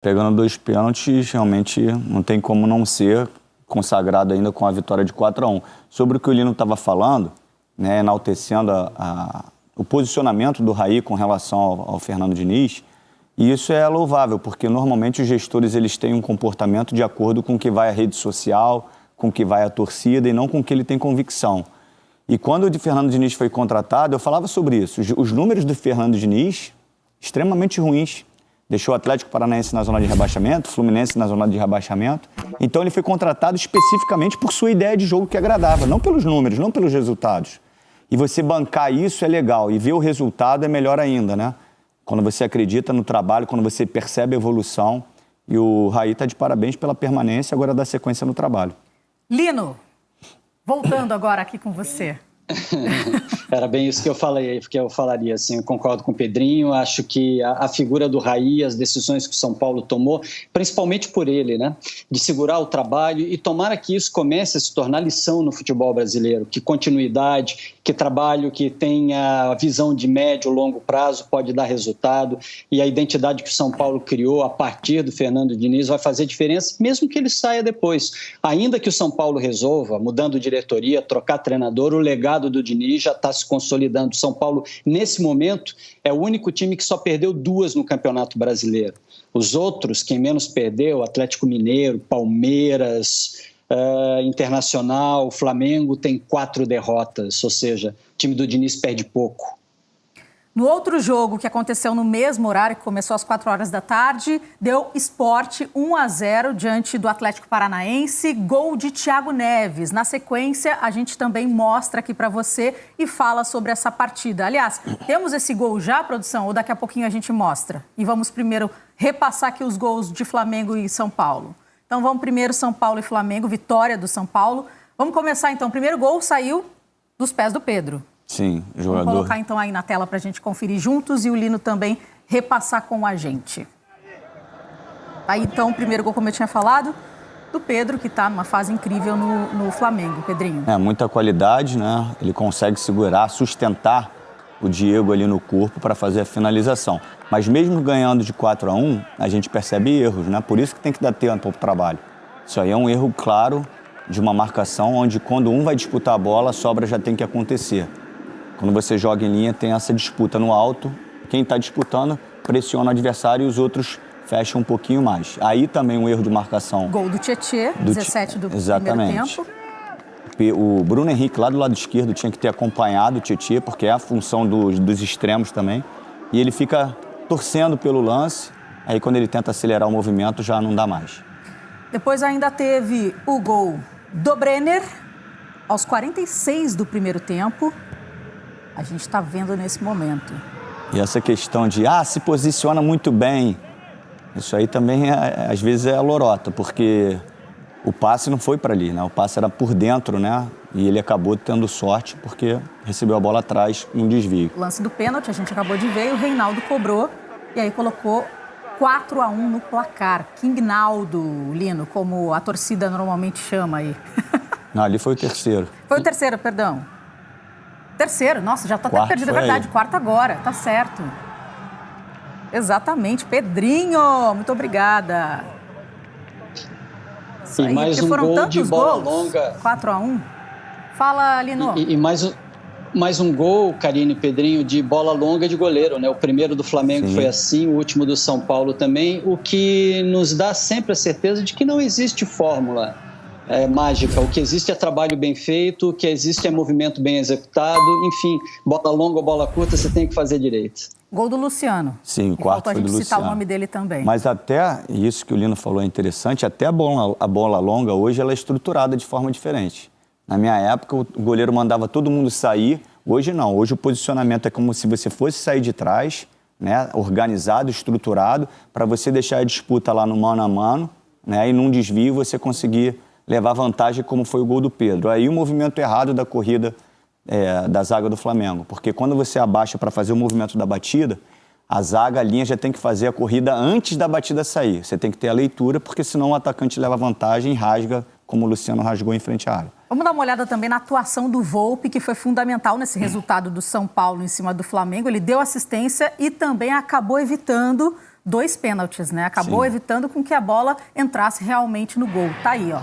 Pegando 2 pênaltis, realmente não tem como não ser consagrado ainda com a vitória de 4-1. Sobre o que o Lino estava falando, né, enaltecendo o posicionamento do Raí com relação ao Fernando Diniz, e isso é louvável, porque normalmente os gestores eles têm um comportamento de acordo com o que vai a rede social, com o que vai a torcida e não com o que ele tem convicção. E quando o Fernando Diniz foi contratado, eu falava sobre isso. Os números do Fernando Diniz, extremamente ruins. Deixou o Atlético Paranaense na zona de rebaixamento, Fluminense na zona de rebaixamento. Então ele foi contratado especificamente por sua ideia de jogo que agradava, não pelos números, não pelos resultados. E você bancar isso é legal, e ver o resultado é melhor ainda, né? Quando você acredita no trabalho, quando você percebe a evolução. E o Raí está de parabéns pela permanência, agora dá sequência no trabalho. Lino, voltando agora aqui com você. Era bem isso que eu falei, porque eu falaria assim, eu concordo com o Pedrinho, acho que a figura do Raí, as decisões que o São Paulo tomou, principalmente por ele, né, de segurar o trabalho e tomara que isso comece a se tornar lição no futebol brasileiro, que continuidade, que trabalho que tenha visão de médio, longo prazo pode dar resultado e a identidade que o São Paulo criou a partir do Fernando Diniz vai fazer diferença, mesmo que ele saia depois. Ainda que o São Paulo resolva, mudando diretoria, trocar treinador, o legado do Diniz já está se consolidando. O São Paulo, nesse momento, é o único time que só perdeu 2 no Campeonato Brasileiro. Os outros, quem menos perdeu, Atlético Mineiro, Palmeiras, Internacional, Flamengo, tem 4 derrotas, ou seja, o time do Diniz perde pouco. No outro jogo, que aconteceu no mesmo horário, que começou às 4 horas da tarde, deu Sport 1-0 diante do Atlético Paranaense, gol de Thiago Neves. Na sequência, a gente também mostra aqui para você e fala sobre essa partida. Aliás, temos esse gol já, produção, ou daqui a pouquinho a gente mostra? E vamos primeiro repassar aqui os gols de Flamengo e São Paulo. Então vamos primeiro São Paulo e Flamengo, vitória do São Paulo. Vamos começar então. O primeiro gol saiu dos pés do Pedro. Sim, jogador. Vamos colocar então aí na tela para a gente conferir juntos e o Lino também repassar com a gente. Aí então o primeiro gol, como eu tinha falado, do Pedro, que está numa fase incrível no Flamengo, Pedrinho. Muita qualidade, né? Ele consegue segurar, sustentar o Diego ali no corpo para fazer a finalização. Mas mesmo ganhando de 4-1, a gente percebe erros, né? Por isso que tem que dar tempo para o trabalho. Isso aí é um erro claro de uma marcação onde quando um vai disputar a bola, a sobra já tem que acontecer. Quando você joga em linha, tem essa disputa no alto. Quem está disputando pressiona o adversário e os outros fecham um pouquinho mais. Aí também um erro de marcação. Gol do Tietê, 17 do Exatamente. Primeiro tempo. O Bruno Henrique, lá do lado esquerdo, tinha que ter acompanhado o Tietê, porque é a função dos extremos também. E ele fica torcendo pelo lance. Aí quando ele tenta acelerar o movimento, já não dá mais. Depois ainda teve o gol do Brenner, aos 46 do primeiro tempo. A gente está vendo nesse momento. E essa questão de, se posiciona muito bem, isso aí também, às vezes, é lorota, porque o passe não foi para ali, né? O passe era por dentro, né? E ele acabou tendo sorte porque recebeu a bola atrás num desvio. O lance do pênalti, a gente acabou de ver, o Reinaldo cobrou e aí colocou 4-1 no placar. Kingnaldo, Lino, como a torcida normalmente chama aí. Não, ali foi o terceiro. Foi o terceiro, perdão. Terceiro, nossa, já tá até perdido, é verdade. Quarto agora, tá certo. Exatamente, Pedrinho, muito obrigada. E aí, mais um gol de bola longa. 4-1. Fala, Lino. E mais um gol, Karine e Pedrinho, de bola longa de goleiro, né? O primeiro do Flamengo foi assim, o último do São Paulo também, o que nos dá sempre a certeza de que não existe fórmula mágica. O que existe é trabalho bem feito, o que existe é movimento bem executado, enfim, bola longa ou bola curta, você tem que fazer direito. Gol do Luciano. Sim, o quarto foi do Luciano. A gente citar o nome dele também. Mas até, isso que o Lino falou é interessante, até a bola longa hoje ela é estruturada de forma diferente. Na minha época, o goleiro mandava todo mundo sair, hoje não. Hoje o posicionamento é como se você fosse sair de trás, né, organizado, estruturado, para você deixar a disputa lá no mano a mano, né, e num desvio você conseguir levar vantagem, como foi o gol do Pedro. Aí o movimento errado da corrida da zaga do Flamengo, porque quando você abaixa para fazer o movimento da batida, a zaga, a linha já tem que fazer a corrida antes da batida sair. Você tem que ter a leitura, porque senão o atacante leva vantagem e rasga, como o Luciano rasgou em frente à área. Vamos dar uma olhada também na atuação do Volpi, que foi fundamental nesse resultado do São Paulo em cima do Flamengo. Ele deu assistência e também acabou evitando 2 pênaltis, né? Acabou evitando com que a bola entrasse realmente no gol. Tá aí, ó.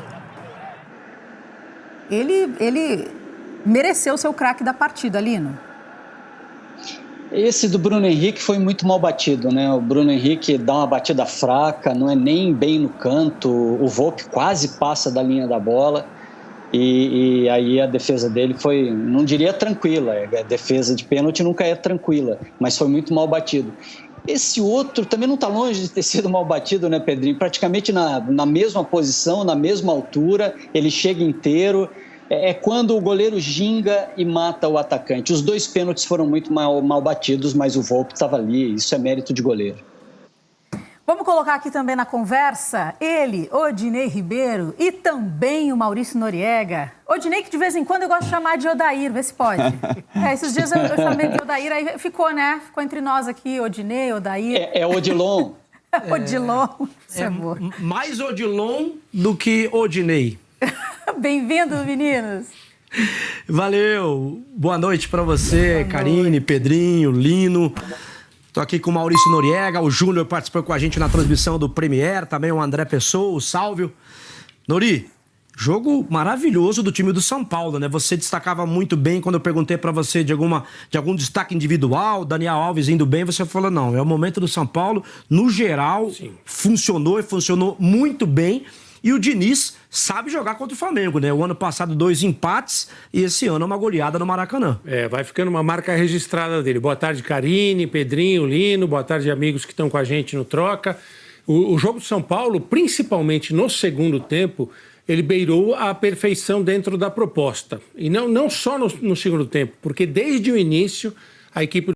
Ele mereceu ser o craque da partida, Lino. Esse do Bruno Henrique foi muito mal batido, né? O Bruno Henrique dá uma batida fraca, não é nem bem no canto, o Volpi quase passa da linha da bola e aí a defesa dele foi, não diria tranquila, a defesa de pênalti nunca é tranquila, mas foi muito mal batido. Esse outro também não está longe de ter sido mal batido, né, Pedrinho? Praticamente na mesma posição, na mesma altura, ele chega inteiro. É quando o goleiro ginga e mata o atacante. Os 2 pênaltis foram muito mal batidos, mas o Volpi estava ali, isso é mérito de goleiro. Vamos colocar aqui também na conversa ele, Odinei Ribeiro e também o Maurício Noriega. Odinei, que de vez em quando eu gosto de chamar de Odair, vê se pode. Esses dias eu chamei de Odair, aí ficou, né? Ficou entre nós aqui, Odinei, Odair. É Odilon. Odilon, isso é boa. Mais Odilon do que Odinei. Bem-vindo, meninos. Valeu. Boa noite para você, Karine, Pedrinho, Lino. Tô aqui com o Maurício Noriega, o Júnior participou com a gente na transmissão do Premier, também o André Pessoa, o Sálvio. Nori, jogo maravilhoso do time do São Paulo, né? Você destacava muito bem quando eu perguntei para você de algum destaque individual, Daniel Alves indo bem, você falou, não, é o momento do São Paulo, no geral, funcionou e funcionou muito bem. E o Diniz sabe jogar contra o Flamengo, né? O ano passado 2 empates e esse ano uma goleada no Maracanã. Vai ficando uma marca registrada dele. Boa tarde, Karine, Pedrinho, Lino. Boa tarde, amigos que estão com a gente no Troca. O jogo do São Paulo, principalmente no segundo tempo, ele beirou a perfeição dentro da proposta. E não só no segundo tempo, porque desde o início a equipe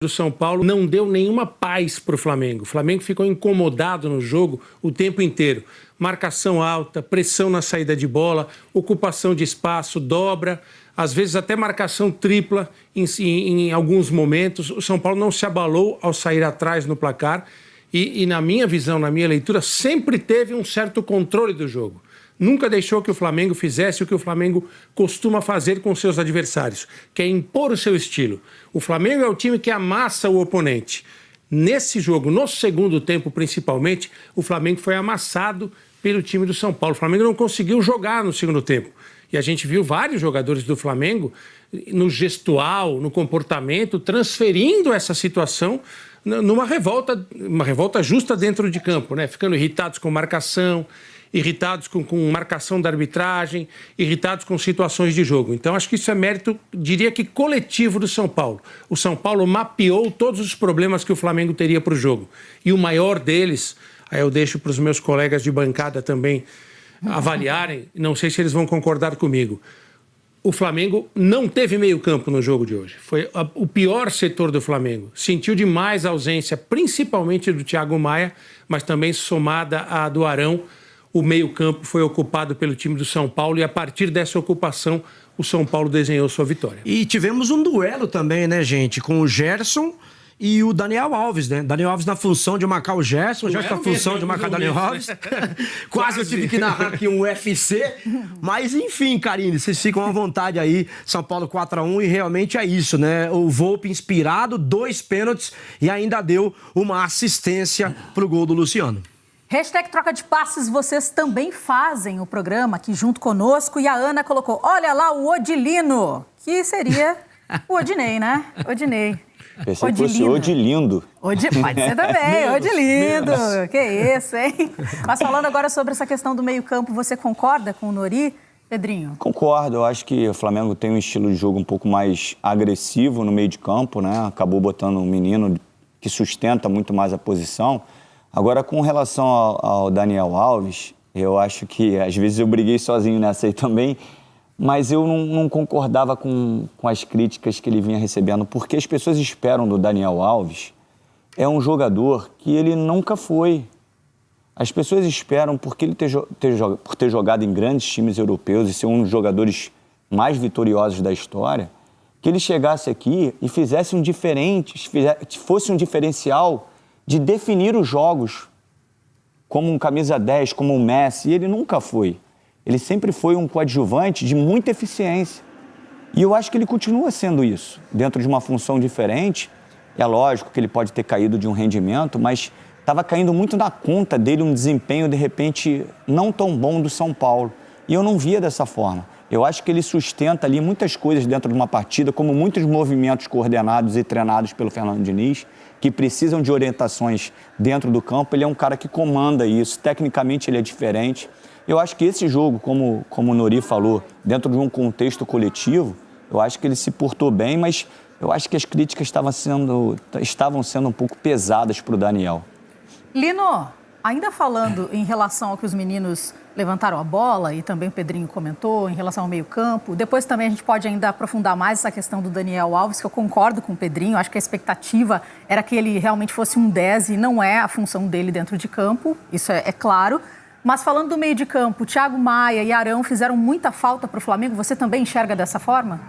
do São Paulo não deu nenhuma paz para o Flamengo. O Flamengo ficou incomodado no jogo o tempo inteiro. Marcação alta, pressão na saída de bola, ocupação de espaço, dobra, às vezes até marcação tripla em alguns momentos. O São Paulo não se abalou ao sair atrás no placar e na minha visão, na minha leitura, sempre teve um certo controle do jogo. Nunca deixou que o Flamengo fizesse o que o Flamengo costuma fazer com seus adversários, que é impor o seu estilo. O Flamengo é o time que amassa o oponente. Nesse jogo, no segundo tempo principalmente, o Flamengo foi amassado pelo time do São Paulo. O Flamengo não conseguiu jogar no segundo tempo. E a gente viu vários jogadores do Flamengo no gestual, no comportamento, transferindo essa situação numa revolta, uma revolta justa dentro de campo, né? Ficando irritados com marcação, irritados com marcação da arbitragem, irritados com situações de jogo. Então, acho que isso é mérito, diria que coletivo do São Paulo. O São Paulo mapeou todos os problemas que o Flamengo teria para o jogo. E o maior deles, aí eu deixo para os meus colegas de bancada também avaliarem, não sei se eles vão concordar comigo. O Flamengo não teve meio campo no jogo de hoje. Foi o pior setor do Flamengo. Sentiu demais a ausência, principalmente do Thiago Maia, mas também somada à do Arão. O meio-campo foi ocupado pelo time do São Paulo e, a partir dessa ocupação, o São Paulo desenhou sua vitória. E tivemos um duelo também, né, gente? Com o Gerson e o Daniel Alves, né? Daniel Alves na função de marcar o Gerson, o Gerson na função de marcar o Daniel Alves. Quase eu tive que narrar aqui um UFC. Mas, enfim, Karine, vocês ficam à vontade aí. São Paulo 4-1 e realmente é isso, né? O Volpi inspirado, 2 pênaltis e ainda deu uma assistência pro gol do Luciano. Hashtag troca de passes, vocês também fazem o programa aqui junto conosco. E a Ana colocou, olha lá o Odilino, que seria o Odinei, né? Odinei. Pensei que fosse Odilindo. Pode ser também, Odilindo. Que isso, hein? Mas falando agora sobre essa questão do meio-campo, você concorda com o Nori, Pedrinho? Concordo, eu acho que o Flamengo tem um estilo de jogo um pouco mais agressivo no meio de campo, né? Acabou botando um menino que sustenta muito mais a posição. Agora, com relação ao Daniel Alves, eu acho que às vezes eu briguei sozinho nessa aí também, mas eu não concordava com as críticas que ele vinha recebendo, porque as pessoas esperam do Daniel Alves, é um jogador que ele nunca foi. As pessoas esperam, porque ele por ter jogado em grandes times europeus e ser um dos jogadores mais vitoriosos da história, que ele chegasse aqui e fizesse fosse um diferencial de definir os jogos como um camisa 10, como um Messi, e ele nunca foi. Ele sempre foi um coadjuvante de muita eficiência. E eu acho que ele continua sendo isso, dentro de uma função diferente, É lógico que ele pode ter caído de um rendimento, mas estava caindo muito na conta dele um desempenho, de repente, não tão bom do São Paulo. E eu não via dessa forma. Eu acho que ele sustenta ali muitas coisas dentro de uma partida, como muitos movimentos coordenados e treinados pelo Fernando Diniz, que precisam de orientações dentro do campo. Ele é um cara que comanda isso. Tecnicamente, ele é diferente. Eu acho que esse jogo, como o Nori falou, dentro de um contexto coletivo, eu acho que ele se portou bem, mas eu acho que as críticas estavam sendo um pouco pesadas para o Daniel. Lino, ainda falando em relação ao que os meninos levantaram a bola, e também o Pedrinho comentou, em relação ao meio-campo, depois também a gente pode ainda aprofundar mais essa questão do Daniel Alves, que eu concordo com o Pedrinho, acho que a expectativa era que ele realmente fosse um 10 e não é a função dele dentro de campo, isso é claro. Mas falando do meio de campo, Thiago Maia e Arão fizeram muita falta para o Flamengo, você também enxerga dessa forma?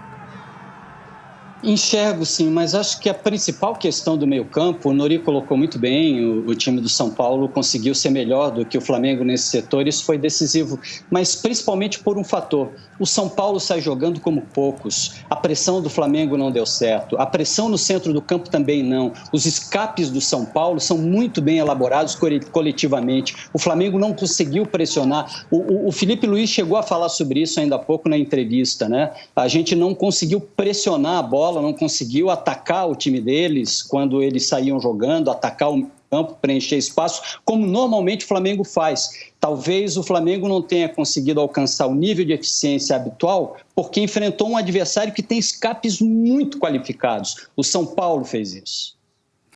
Enxergo, sim, mas acho que a principal questão do meio-campo, o Nori colocou muito bem, o time do São Paulo conseguiu ser melhor do que o Flamengo nesse setor, isso foi decisivo, mas principalmente por um fator. O São Paulo sai jogando como poucos, a pressão do Flamengo não deu certo, a pressão no centro do campo também não. Os escapes do São Paulo são muito bem elaborados coletivamente. O Flamengo não conseguiu pressionar. O Felipe Luiz chegou a falar sobre isso ainda há pouco na entrevista, né? A gente não conseguiu pressionar a bola, não conseguiu atacar o time deles quando eles saíam jogando, atacar o campo, preencher espaço, como normalmente o Flamengo faz. Talvez o Flamengo não tenha conseguido alcançar o nível de eficiência habitual porque enfrentou um adversário que tem escapes muito qualificados. O São Paulo fez isso.